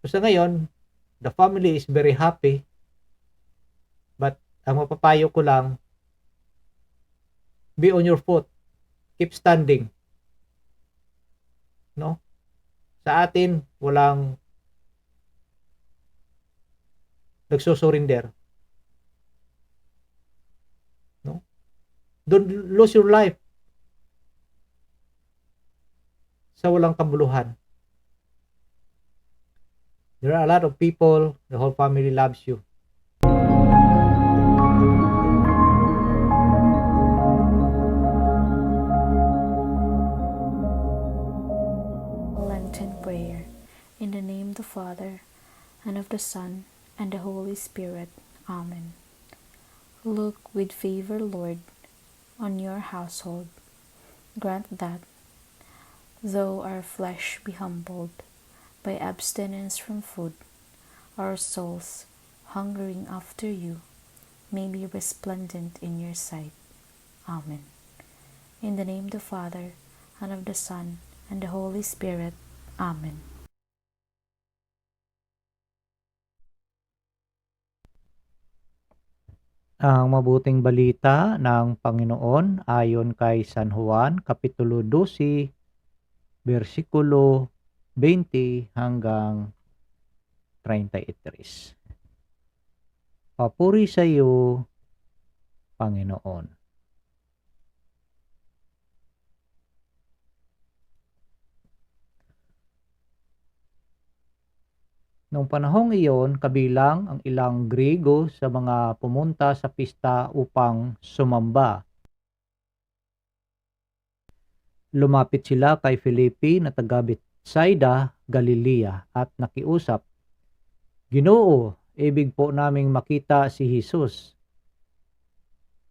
So sa ngayon, the family is very happy, but ang mapapayo ko lang, be on your foot, keep standing, no? Sa atin, walang nagsusurinder, no? Don't lose your life sa walang kabuluhan. There are a lot of people, the whole family loves you. Lenten prayer. In the name of the Father, and of the Son, and the Holy Spirit. Amen. Look with favor, Lord, on your household. Grant that, though our flesh be humbled by abstinence from food, our souls, hungering after you, may be resplendent in your sight. Amen. In the name of the Father, and of the Son, and the Holy Spirit. Amen. Ang mabuting balita ng Panginoon ayon kay San Juan, Kapitulo 12, versikulo 20 hanggang 33. Papuri sa iyo, Panginoon. Noong panahong iyon, kabilang ang ilang Griego sa mga pumunta sa pista upang sumamba. Lumapit sila kay Felipe na taga Betsaida, Galilea at nakiusap, "Ginoo, ibig po naming makita si Jesus."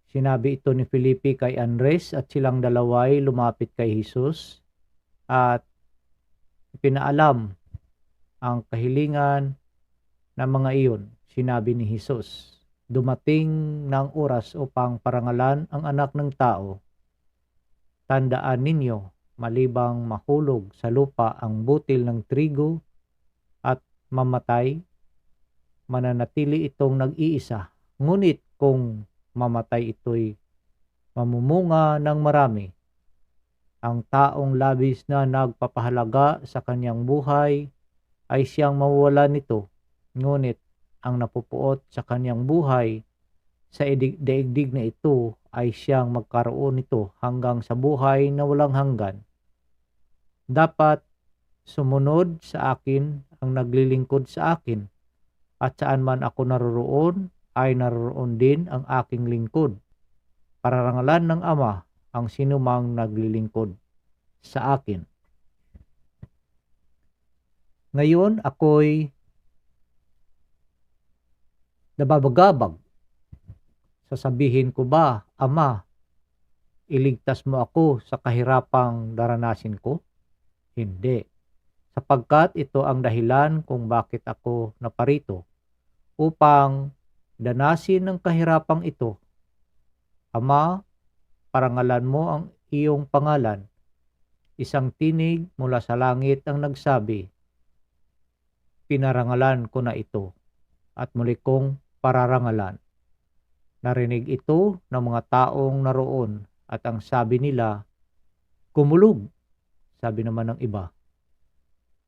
Sinabi ito ni Felipe kay Andres at silang dalaway lumapit kay Jesus at ipinaalam ang kahilingan ng mga iyon. Sinabi ni Jesus, "Dumating ng oras upang parangalan ang anak ng tao. Tandaan ninyo, malibang mahulog sa lupa ang butil ng trigo at mamatay, mananatili itong nag-iisa. Ngunit kung mamatay ito'y mamumunga ng marami. Ang taong labis na nagpapahalaga sa kanyang buhay ay siyang mawawala nito. Ngunit ang napupuot sa kanyang buhay sa daigdig na ito ay siyang magkaroon nito hanggang sa buhay na walang hanggan. Dapat sumunod sa akin ang naglilingkod sa akin, at saan man ako naroroon ay naroroon din ang aking lingkod. Pararangalan ng Ama ang sinumang naglilingkod sa akin." Ngayon ako'y nababagabag. Sasabihin ko ba, "Ama, iligtas mo ako sa kahirapang daranasin ko"? Hindi, sapagkat ito ang dahilan kung bakit ako naparito, upang danasin ng kahirapang ito. Ama, parangalan mo ang iyong pangalan. Isang tinig mula sa langit ang nagsabi, "Pinarangalan ko na ito at muli kong pararangalan." Narinig ito ng mga taong naroon at ang sabi nila, "Kumulog." Sabi naman ng iba,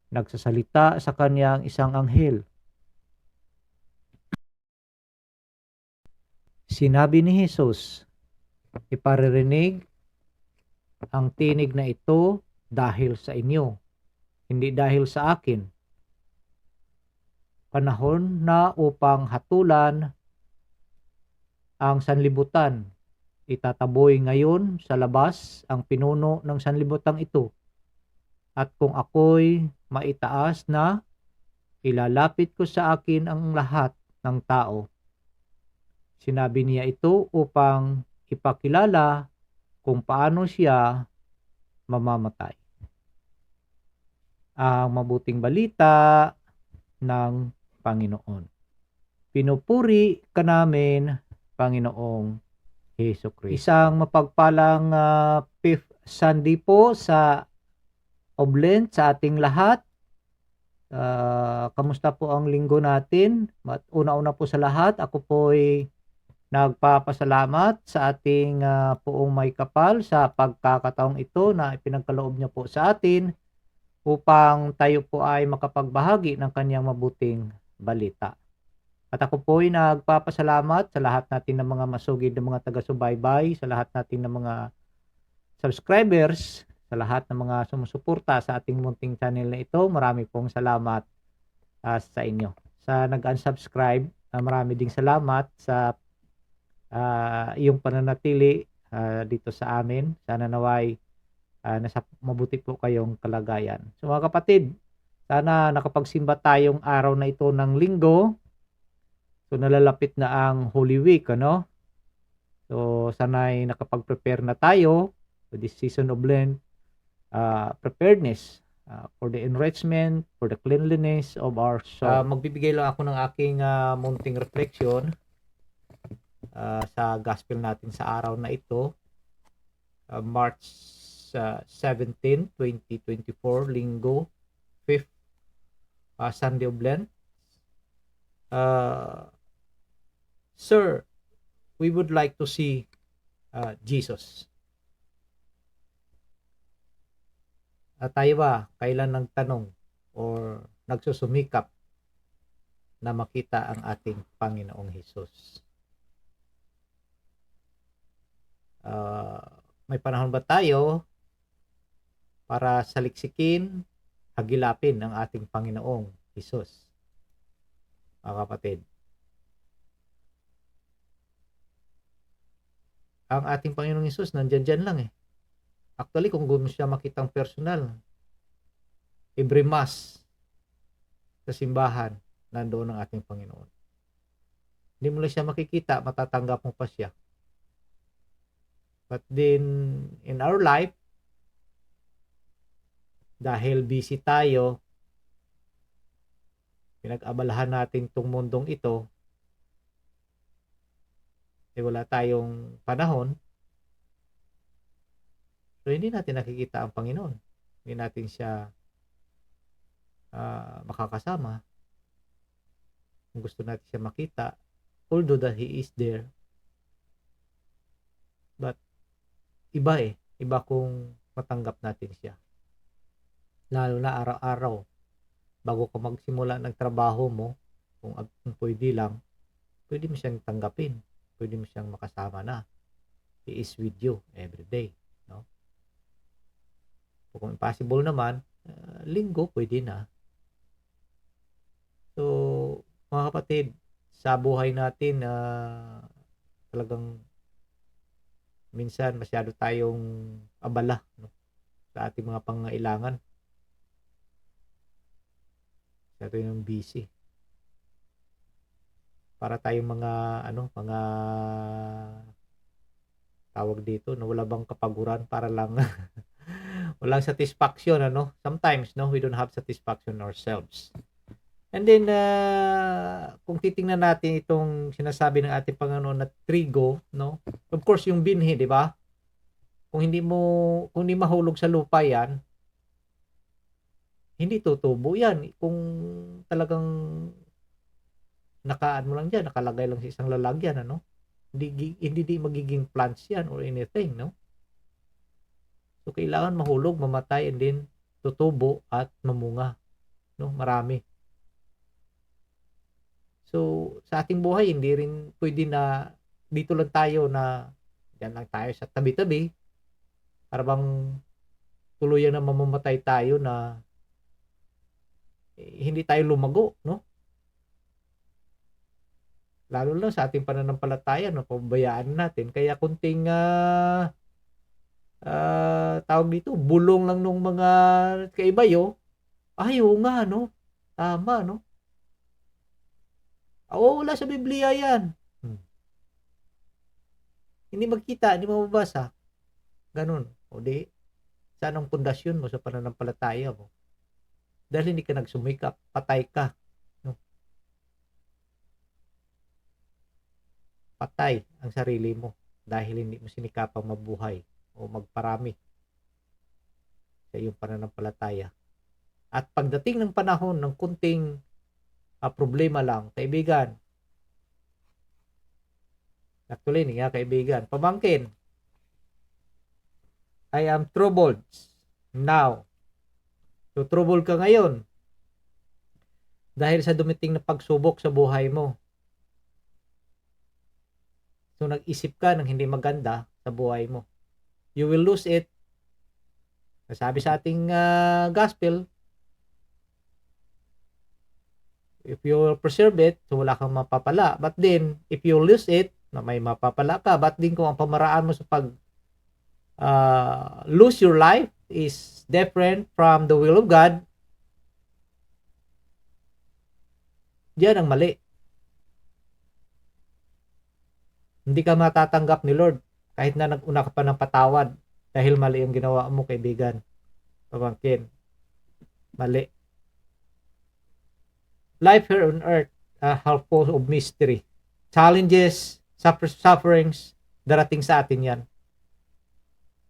"Nagsasalita sa kanya ang isang anghel." Sinabi ni Jesus, "Iparirinig ang tinig na ito dahil sa inyo, hindi dahil sa akin. Panahon na upang hatulan ang sanlibutan. Itataboy ngayon sa labas ang pinuno ng sanlibutan ito. At kung ako'y maitaas na, ilalapit ko sa akin ang lahat ng tao." Sinabi niya ito upang ipakilala kung paano siya mamamatay. Ang mabuting balita ng Panginoon. Pinupuri ka namin, Panginoong Hesukristo. Isang mapagpalang Fifth Sunday po sa Oblent sa ating lahat. Kamusta po ang linggo natin? Una-una po sa lahat, ako po'y nagpapasalamat sa ating, Poong May Kapal sa pagkakataong ito na ipinagkaloob niya po sa atin upang tayo po ay makapagbahagi ng kaniyang mabuting balita. At ako po'y nagpapasalamat sa lahat natin ng mga masugid na mga taga-subaybay, sa lahat natin ng mga subscribers, sa lahat ng mga sumusuporta sa ating munting channel na ito. Marami pong salamat, sa inyo. Sa nag-unsubscribe, marami ding salamat sa, iyong pananatili, dito sa amin. Sana naway, nasa mabuti po kayong kalagayan. So mga kapatid, sana nakapagsimba tayong araw na ito ng Linggo. So nalalapit na ang Holy Week, ano? So sana'y nakapag-prepare na tayo for this season of Lent, preparedness, for the enrichment, for the cleanliness of our soul. Magbibigay lang ako ng aking, munting reflection, sa gospel natin sa araw na ito, March 17, 2024, Linggo, 5th Sunday of Lent. Sir, we would like to see Jesus. Tayo ba kailan nagtanong or nagsusumikap na makita ang ating Panginoong Hesus? May panahon ba tayo para saliksikin, hagilapin ang ating Panginoong Hesus? Mga kapatid, ang ating Panginoong Hesus nandyan lang eh. Actually, kung gusto siya makitang personal, every mass sa simbahan, nandoon ang ating Panginoon. Hindi mo lang siya makikita, matatanggap mo pa siya. But then, in our life, dahil busy tayo, pinag-abalahan natin itong mundong ito, wala tayong panahon, so hindi natin nakikita ang Panginoon. Hindi natin siya makakasama. Kung gusto natin siya makita, although that He is there, but iba kung matanggap natin siya. Lalo na araw-araw, bago ka magsimula ng trabaho mo, kung pwede lang, pwede mo siyang tanggapin, pwede mo siyang makasama na. He is with you every day, no? Kung impossible naman, linggo pwede na. So, mga kapatid, sa buhay natin, talagang minsan masyado tayong abala, no, sa ating mga pangangailangan. Masyado yung busy. Para tayong mga mga tawag dito, no, wala bang kapaguran, para lang walang satisfaction, sometimes, no, we don't have satisfaction ourselves. And then, kung titingnan natin itong sinasabi ng ating Panginoon na trigo, no, of course yung binhi, di ba? Kung hindi mahulog sa lupa yan, hindi tutubo yan. Kung talagang mo lang dyan, nakalagay lang sa isang lalagyan, hindi magiging plants yan or anything, no? So, kailangan mahulog, mamatay, and then tutubo at mamunga, no? Marami. So, sa ating buhay, hindi rin pwede na dito lang tayo, na diyan lang tayo sa tabi-tabi, para bang tuluyan na mamamatay tayo, na hindi tayo lumago, no? Lalo na sa ating pananampalataya, no, pabayaan natin. Kaya kunting tawag dito, bulong lang nung mga kaibayo, oo nga, no? Tama, no? Wala sa Biblia yan. Hindi magkita, hindi mababasa. Ganun. O di, saan ang pundasyon mo sa pananampalataya mo? Dahil hindi ka nagsumikap, patay ka. No? Patay ang sarili mo dahil hindi mo sinikapang mabuhay o magparami sa iyong pananampalataya. At pagdating ng panahon ng kunting problema lang, kaibigan, actually, hindi nga kaibigan, pamangkin, I am troubled now. So, trouble ka ngayon dahil sa dumating na pagsubok sa buhay mo. So, nag-isip ka ng hindi maganda sa buhay mo. You will lose it. Sabi sa ating gospel, if you will preserve it, so wala kang mapapala. But then, if you lose it, na may mapapala ka. But din kung ang pamaraan mo sa pag lose your life is different from the will of God, diyan ang mali. Hindi ka matatanggap ni Lord kahit na nag-una ka pa ng patawad dahil mali yung ginawa mo, kaibigan, pamangkin. Mali. Life here on earth full of mystery. Challenges, sufferings, darating sa atin yan.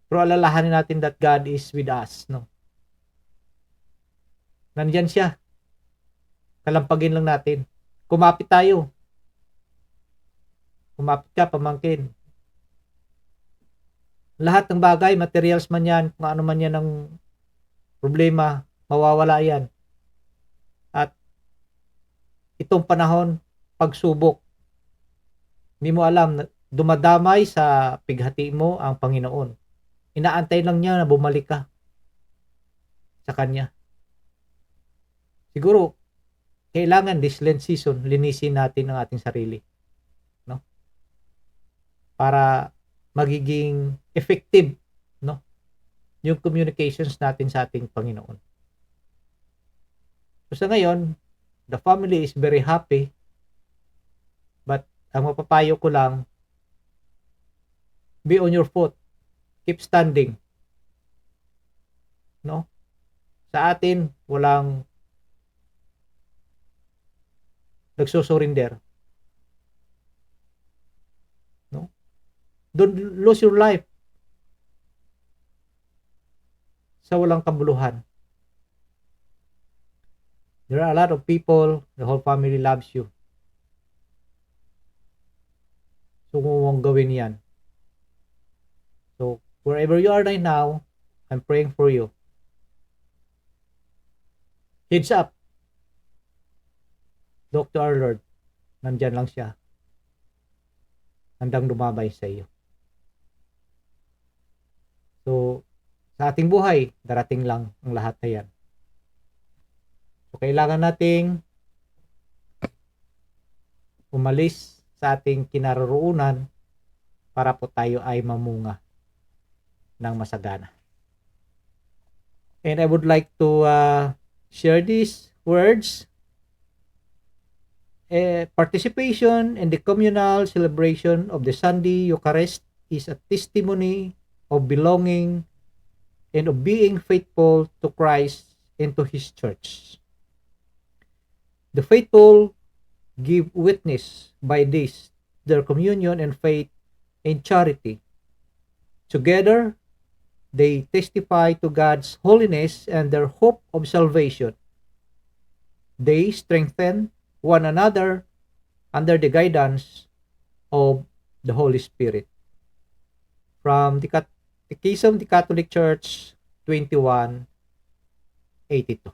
Pero alalahanin natin that God is with us, no? Nandyan siya. Kalampagin lang natin. Kumapit tayo. Kumapit ka, pamangkin. Lahat ng bagay, materials man yan, kung ano man yan ang problema, mawawala yan. At itong panahon, pagsubok, hindi mo alam, dumadamay sa pighati mo ang Panginoon. Inaantay lang niya na bumalik ka sa Kanya. Siguro, kailangan this Lent season, linisin natin ang ating sarili. No? Para magiging effective, no? Yung communications natin sa ating Panginoon. So sa ngayon, the family is very happy, but ang mapapayo ko lang, be on your foot, keep standing. No? Sa atin, walang nagsusurinder. No? Don't lose your life sa walang kabuluhan. There are a lot of people, the whole family loves you. So, kung gawin yan. So, wherever you are right now, I'm praying for you. Heads up. Look to our Lord. Nandyan lang siya. Handang lumabay sa iyo. So, sa ating buhay, darating lang ang lahat na yan. So, kailangan nating umalis sa ating kinaroroonan para po tayo ay mamunga ng masagana. And I would like to share these words. Participation in the communal celebration of the Sunday Eucharist is a testimony of belonging and of being faithful to Christ and to His church. The faithful give witness by this, their communion and faith and charity. Together, they testify to God's holiness and their hope of salvation. They strengthen one another under the guidance of the Holy Spirit. From the Catechism of the Catholic Church 2182.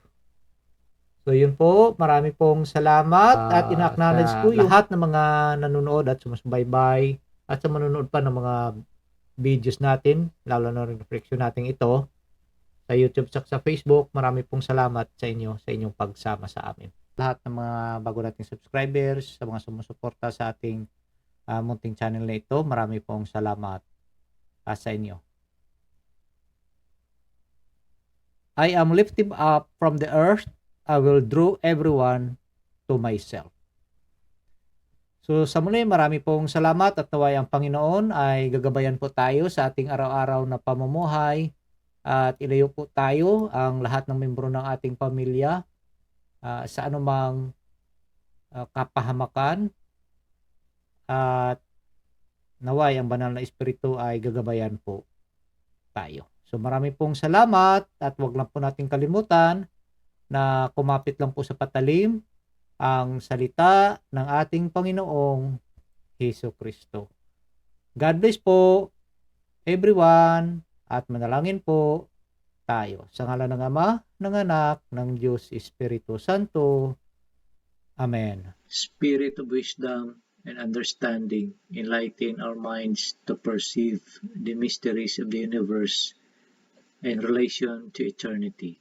So yun po, marami pong salamat at ina-acknowledge ko yung lahat ng mga nanonood at sumusubaybay at sa manonood pa ng mga videos natin, lalo na rin reflection natin ito sa YouTube at sa Facebook. Marami pong salamat sa inyo sa inyong pagsama sa amin. Lahat ng mga bago nating subscribers, sa mga sumusuporta sa ating munting channel na ito, marami pong salamat sa inyo. I am lifted up from the earth, I will draw everyone to myself. So sa muli, marami pong salamat at naway ang Panginoon ay gagabayan po tayo sa ating araw-araw na pamumuhay at ilayo po tayo ang lahat ng membro ng ating pamilya sa anumang kapahamakan at naway ang banal na espiritu ay gagabayan po tayo. So marami pong salamat at wag lang po nating kalimutan na kumapit lang po sa patalim ang salita ng ating Panginoong Hesukristo. God bless po everyone at manalangin po tayo. Sa ngalan ng Ama, ng Anak, ng Diyos Espiritu Santo. Amen. Spirit of wisdom and understanding, enlighten our minds to perceive the mysteries of the universe in relation to eternity.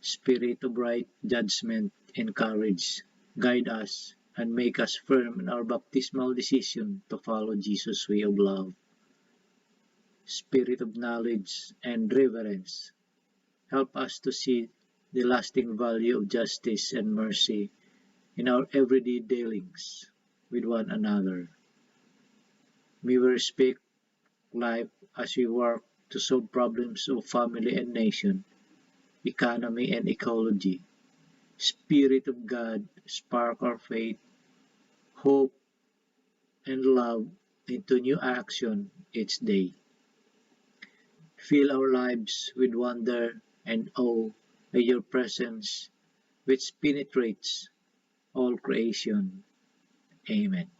Spirit of right judgment and courage, guide us and make us firm in our baptismal decision to follow Jesus' way of love. Spirit of knowledge and reverence, help us to see the lasting value of justice and mercy in our everyday dealings with one another. May we respect life as we work to solve problems of family and nation, economy and ecology. Spirit of God, spark our faith, hope, and love into new action each day. Fill our lives with wonder and awe by your presence, which penetrates all creation. Amen.